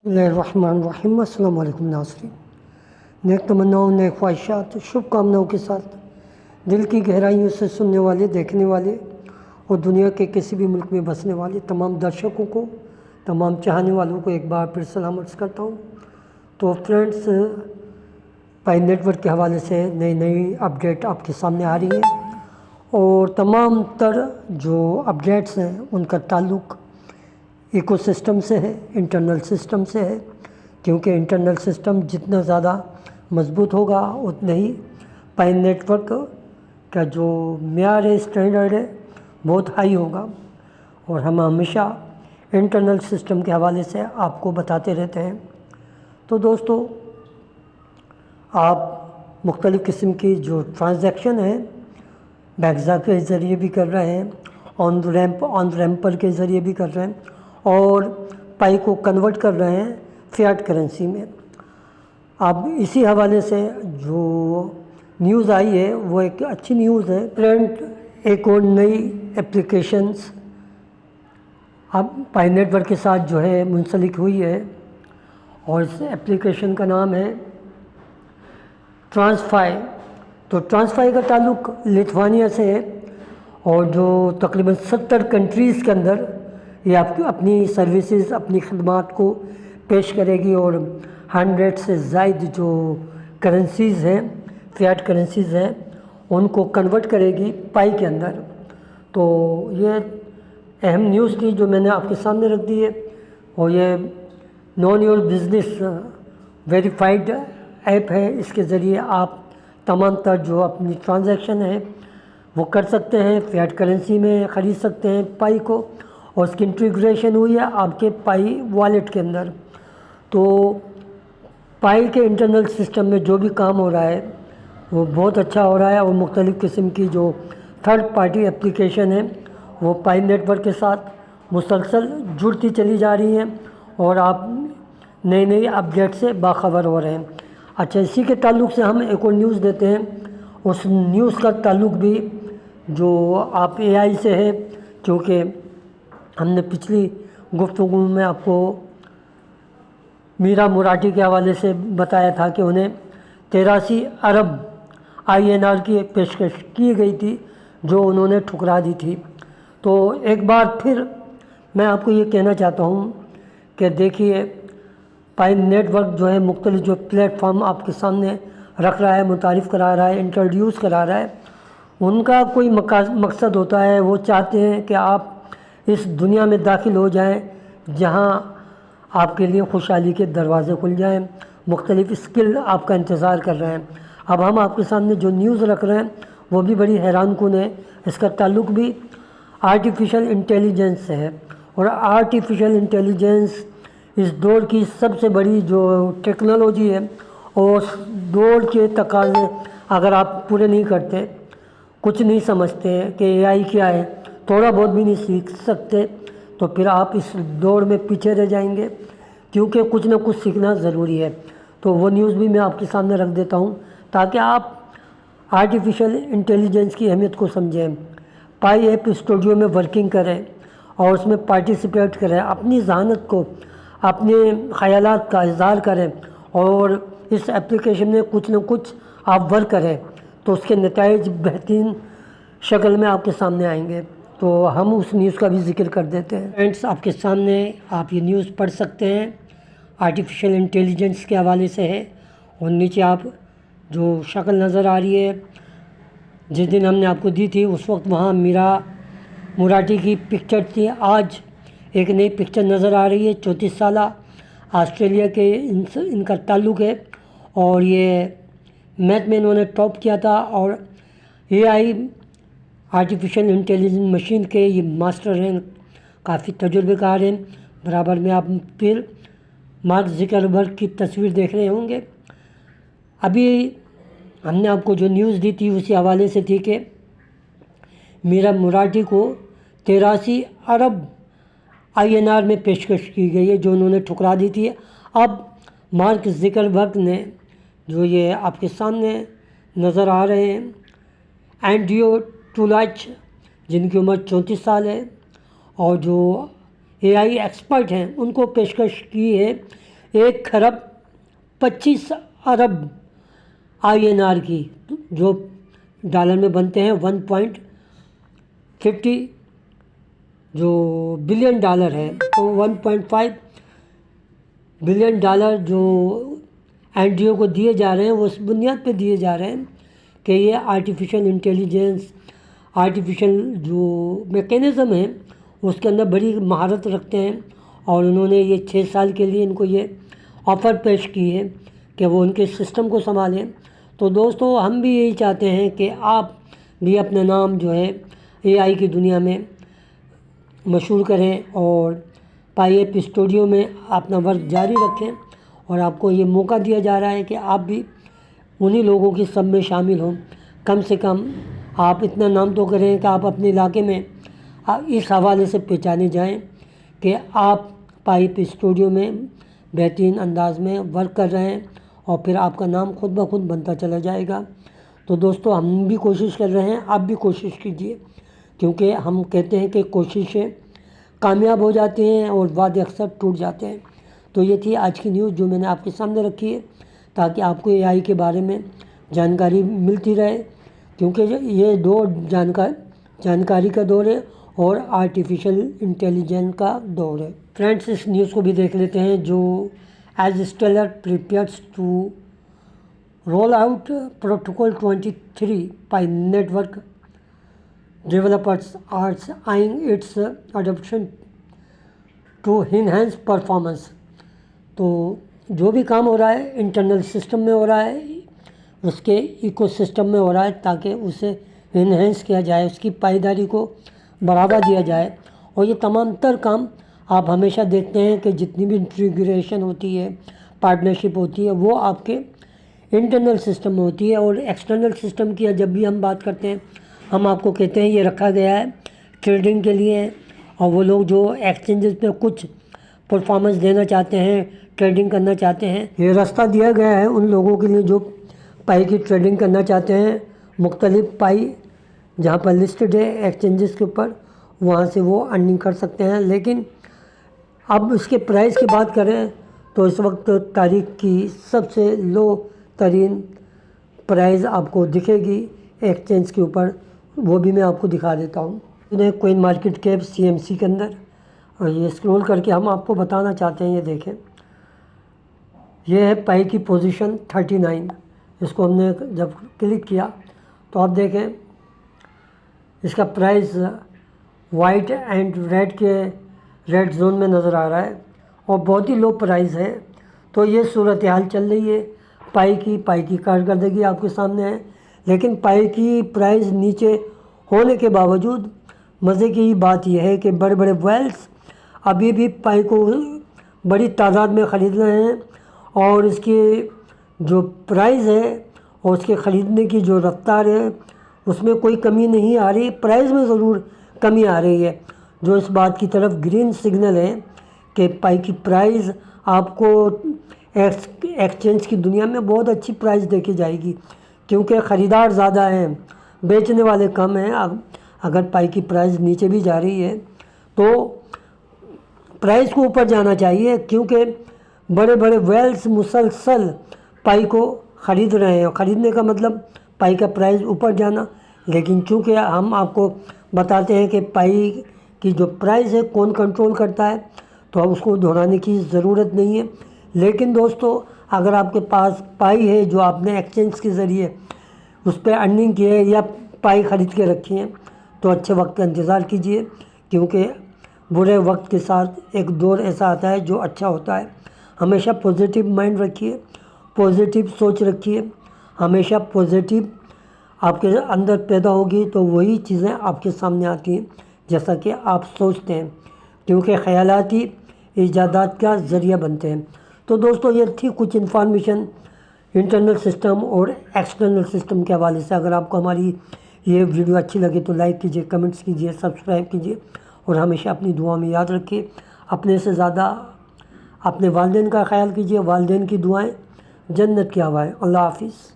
बिस्मिल्लाहिर्रहमानिर्रहीम। अस्सलाम वालेकुम नाज़रीन। नेक तमन्नाओं, नेक ख्वाहिशात, शुभकामनाओं के साथ दिल की गहराइयों से सुनने वाले, देखने वाले और दुनिया के किसी भी मुल्क में बसने वाले तमाम दर्शकों को, तमाम चाहने वालों को एक बार फिर सलाम अर्ज़ करता हूँ। तो फ्रेंड्स, पाई नेटवर्क के हवाले से नई नई अपडेट आपके सामने आ रही हैं और तमाम तर जो अपडेट्स हैं उनका ताल्लुक़ इकोसिस्टम से है, इंटरनल सिस्टम से है, क्योंकि इंटरनल सिस्टम जितना ज़्यादा मजबूत होगा उतना ही पाई नेटवर्क का जो मेयार है, स्टैंडर्ड है, बहुत हाई होगा। और हम हमेशा इंटरनल सिस्टम के हवाले से आपको बताते रहते हैं। तो दोस्तों, आप मुख्तलिफ़ किस्म की जो ट्रांजैक्शन है बैगज़ा के ज़रिए भी कर रहे हैं, ऑन रैम्पर के ज़रिए भी कर रहे हैं और पाई को कन्वर्ट कर रहे हैं फ़िएट करेंसी में। अब इसी हवाले से जो न्यूज़ आई है वो एक अच्छी न्यूज़ है। फ्रेंड, एक और नई एप्लीकेशंस अब पाई नेटवर्क के साथ जो है मुंसलिक हुई है और इस एप्लीकेशन का नाम है ट्रांसफाई। तो ट्रांसफाई का ताल्लुक़ लिथुआनिया से है और जो तकरीबन 70 कंट्रीज़ के अंदर ये आपकी अपनी सर्विसेज, अपनी खदमात को पेश करेगी और 100 से ज़ायद जो करेंसीज़ हैं, फ़िएट करेंसीज़ हैं, उनको कन्वर्ट करेगी पाई के अंदर। तो ये अहम न्यूज़ थी जो मैंने आपके सामने रख दी है। और ये non your business verified app है। इसके ज़रिए आप तमाम तर जो अपनी ट्रांजैक्शन है वो कर सकते हैं, फ़िएट करेंसी में ख़रीद सकते हैं पाई को और उसकी इंटीग्रेशन हुई है आपके पाई वॉलेट के अंदर। तो पाई के इंटरनल सिस्टम में जो भी काम हो रहा है वो बहुत अच्छा हो रहा है और मुख्तलिफ़ किस्म की जो थर्ड पार्टी एप्लीकेशन है वो पाई नेटवर्क के साथ मुसलसल जुड़ती चली जा रही हैं और आप नई नई अपडेट से बाखबर हो रहे हैं। अच्छा, इसी के ताल्लुक़ से हम एक और न्यूज़ देते हैं। उस न्यूज़ का ताल्लुक़ भी जो आप AI से है, क्योंकि हमने पिछली गुफ्तगू में आपको मीरा मुराटी के हवाले से बताया था कि उन्हें 83 अरब INR की पेशकश की गई थी जो उन्होंने ठुकरा दी थी। तो एक बार फिर मैं आपको ये कहना चाहता हूँ कि देखिए, पाई नेटवर्क जो है मुख्तलिफ जो प्लेटफॉर्म आपके सामने रख रहा है, मुतारिफ़ करा रहा है, इंट्रोड्यूस करा रहा है, उनका कोई मकसद होता है। वो चाहते हैं कि आप इस दुनिया में दाखिल हो जाएं जहां आपके लिए खुशहाली के दरवाज़े खुल जाएं, मुख्तलिफ़ स्किल आपका इंतज़ार कर रहे हैं। अब हम आपके सामने जो न्यूज़ रख रहे हैं वो भी बड़ी हैरानकुन है। इसका ताल्लुक़ भी आर्टिफिशियल इंटेलिजेंस से है और आर्टिफिशियल इंटेलिजेंस इस दौर की सबसे बड़ी जो टेक्नोलॉजी है और उस दौर के तकाज़े अगर आप पूरे नहीं करते, कुछ नहीं समझते कि AI क्या है, थोड़ा बहुत भी नहीं सीख सकते, तो फिर आप इस दौड़ में पीछे रह जाएंगे, क्योंकि कुछ ना कुछ सीखना ज़रूरी है। तो वो न्यूज़ भी मैं आपके सामने रख देता हूँ ताकि आप आर्टिफिशियल इंटेलिजेंस की अहमियत को समझें। पाई ऐप स्टूडियो में वर्किंग करें और उसमें पार्टिसिपेट करें, अपनी ज़हानत को, अपने ख़यालात का इज़हार करें और इस एप्लीकेशन में कुछ न कुछ आप वर्क करें तो उसके नताइज बेहतरीन शक्ल में आपके सामने आएंगे। तो हम उस न्यूज़ का भी ज़िक्र कर देते हैं। फ्रेंड्स, आपके सामने आप ये न्यूज़ पढ़ सकते हैं, आर्टिफिशियल इंटेलिजेंस के हवाले से है और नीचे आप जो शक्ल नज़र आ रही है जिस दिन हमने आपको दी थी उस वक्त वहाँ मीरा मुराटी की पिक्चर थी। आज एक नई पिक्चर नज़र आ रही है। 34 साला ऑस्ट्रेलिया के इनका ताल्लुक़ है और ये मैथ में इन्होंने टॉप किया था और AI आर्टिफिशियल इंटेलिजेंस मशीन के ये मास्टर हैं, काफ़ी तजुर्बेकार हैं। बराबर में आप फिर मार्क ज़ुकरबर्ग की तस्वीर देख रहे होंगे। अभी हमने आपको जो न्यूज़ दी थी उसी हवाले से थी कि मीरा मुराटी को 83 अरब INR में पेशकश की गई है जो उन्होंने ठुकरा दी थी। अब मार्क ज़ुकरबर्ग ने जो ये आपके सामने नज़र आ रहे हैं एंड्रयू टूलाच, जिनकी उम्र 34 साल है और जो AI एक्सपर्ट हैं उनको पेशकश की है 1 खरब 25 अरब INR की, जो डॉलर में बनते हैं 1.50 जो बिलियन डॉलर है, तो 1.5 बिलियन डॉलर जो NGO को दिए जा रहे हैं, वो उस बुनियाद पे दिए जा रहे हैं कि ये आर्टिफिशियल इंटेलिजेंस, आर्टिफिशियल जो मैकेनिज़्म है उसके अंदर बड़ी महारत रखते हैं। और उन्होंने ये 6 साल के लिए इनको ये ऑफ़र पेश की है कि वो उनके सिस्टम को संभालें। तो दोस्तों, हम भी यही चाहते हैं कि आप भी अपना नाम जो है AI की दुनिया में मशहूर करें और पाइप स्टूडियो में अपना वर्क जारी रखें। और आपको ये मौका दिया जा रहा है कि आप भी उन्हीं लोगों की सब में शामिल हों। कम से कम आप इतना नाम तो करें कि आप अपने इलाके में इस हवाले से पहचाने जाएं कि आप पाइप स्टूडियो में बेहतरीन अंदाज में वर्क कर रहे हैं, और फिर आपका नाम खुद ब खुद बनता चला जाएगा। तो दोस्तों, हम भी कोशिश कर रहे हैं, आप भी कोशिश कीजिए, क्योंकि हम कहते हैं कि कोशिशें कामयाब हो जाती हैं और वादे अक्सर टूट जाते हैं। तो ये थी आज की न्यूज़ जो मैंने आपके सामने रखी है, ताकि आपको AI के बारे में जानकारी मिलती रहे, क्योंकि ये दो जानकारी का दौर है और आर्टिफिशियल इंटेलिजेंस का दौर है। फ्रेंड्स, इस न्यूज़ को भी देख लेते हैं जो as Stellar prepares to roll out protocol 23 by network developers are eyeing its adoption to enhance performance. तो जो भी काम हो रहा है इंटरनल सिस्टम में हो रहा है, उसके इकोसिस्टम में हो रहा है, ताकि उसे इन्हेंस किया जाए, उसकी पायदारी को बढ़ावा दिया जाए। और ये तमाम तर काम आप हमेशा देखते हैं कि जितनी भी इंटीग्रेशन होती है, पार्टनरशिप होती है, वो आपके इंटरनल सिस्टम में होती है। और एक्सटर्नल सिस्टम की जब भी हम बात करते हैं, हम आपको कहते हैं ये रखा गया है ट्रेडिंग के लिए, और वो लोग जो एक्सचेंजेस पे कुछ परफॉर्मेंस देना चाहते हैं, ट्रेडिंग करना चाहते हैं, ये रास्ता दिया गया है उन लोगों के लिए जो पाई की ट्रेडिंग करना चाहते हैं। मुख्तलिफ पाई जहाँ पर लिस्टेड है एक्सचेंजेस के ऊपर, वहाँ से वो अर्निंग कर सकते हैं। लेकिन अब इसके प्राइस की बात करें तो इस वक्त तारीख की सबसे लो तरीन प्राइस आपको दिखेगी एक्सचेंज के ऊपर, वो भी मैं आपको दिखा देता हूँ। उन्हें कोइन मार्केट कैप CMC के अंदर, और ये स्क्रॉल करके हम आपको बताना चाहते हैं। ये देखें, ये है पाई की पोजीशन 39। इसको हमने जब क्लिक किया तो आप देखें इसका price white and red zone में नज़र आ रहा है और बहुत ही लो प्राइस है। तो ये सूरत हाल चल रही है पाई की कारकर्दगी आपके सामने है। लेकिन पाई की प्राइस नीचे होने के बावजूद मज़े की बात यह है कि बड़े बड़े वेल्स अभी भी पाई को बड़ी तादाद में ख़रीद रहे हैं, और इसकी जो प्राइस है और उसके ख़रीदने की जो रफ्तार है उसमें कोई कमी नहीं आ रही। प्राइस में ज़रूर कमी आ रही है, जो इस बात की तरफ ग्रीन सिग्नल है कि पाई की प्राइस आपको एक्सचेंज की दुनिया में बहुत अच्छी प्राइस देखी जाएगी, क्योंकि ख़रीदार ज़्यादा हैं, बेचने वाले कम हैं। अगर पाई की प्राइस नीचे भी जा रही है तो प्राइस को ऊपर जाना चाहिए, क्योंकि बड़े बड़े वेल्स मुसलसल पाई को ख़रीद रहे हैं। ख़रीदने का मतलब पाई का प्राइस ऊपर जाना। लेकिन चूँकि हम आपको बताते हैं कि पाई की जो प्राइस है कौन कंट्रोल करता है, तो अब उसको दोहराने की ज़रूरत नहीं है। लेकिन दोस्तों, अगर आपके पास पाई है जो आपने एक्सचेंज के ज़रिए उस पर अर्निंग की है या पाई ख़रीद के रखी है, तो अच्छे वक्त का इंतज़ार कीजिए, क्योंकि बुरे वक्त के साथ एक दौर ऐसा आता है जो अच्छा होता है। हमेशा पॉजिटिव माइंड रखिए, पॉजिटिव सोच रखिए, हमेशा पॉजिटिव आपके अंदर पैदा होगी तो वही चीज़ें आपके सामने आती हैं जैसा कि आप सोचते हैं, क्योंकि ख़यालात ही ईजादात का ज़रिया बनते हैं। तो दोस्तों, ये थी कुछ इन्फॉर्मेशन इंटरनल सिस्टम और एक्सटर्नल सिस्टम के हवाले से। अगर आपको हमारी ये वीडियो अच्छी लगे तो लाइक कीजिए, कमेंट्स कीजिए, सब्सक्राइब कीजिए, और हमेशा अपनी दुआ में याद रखिए अपने से ज़्यादा अपने वालिदैन का ख्याल कीजिए। वालिदैन की दुआएं जन्नत की हवाएं। अल्लाह हाफिज़।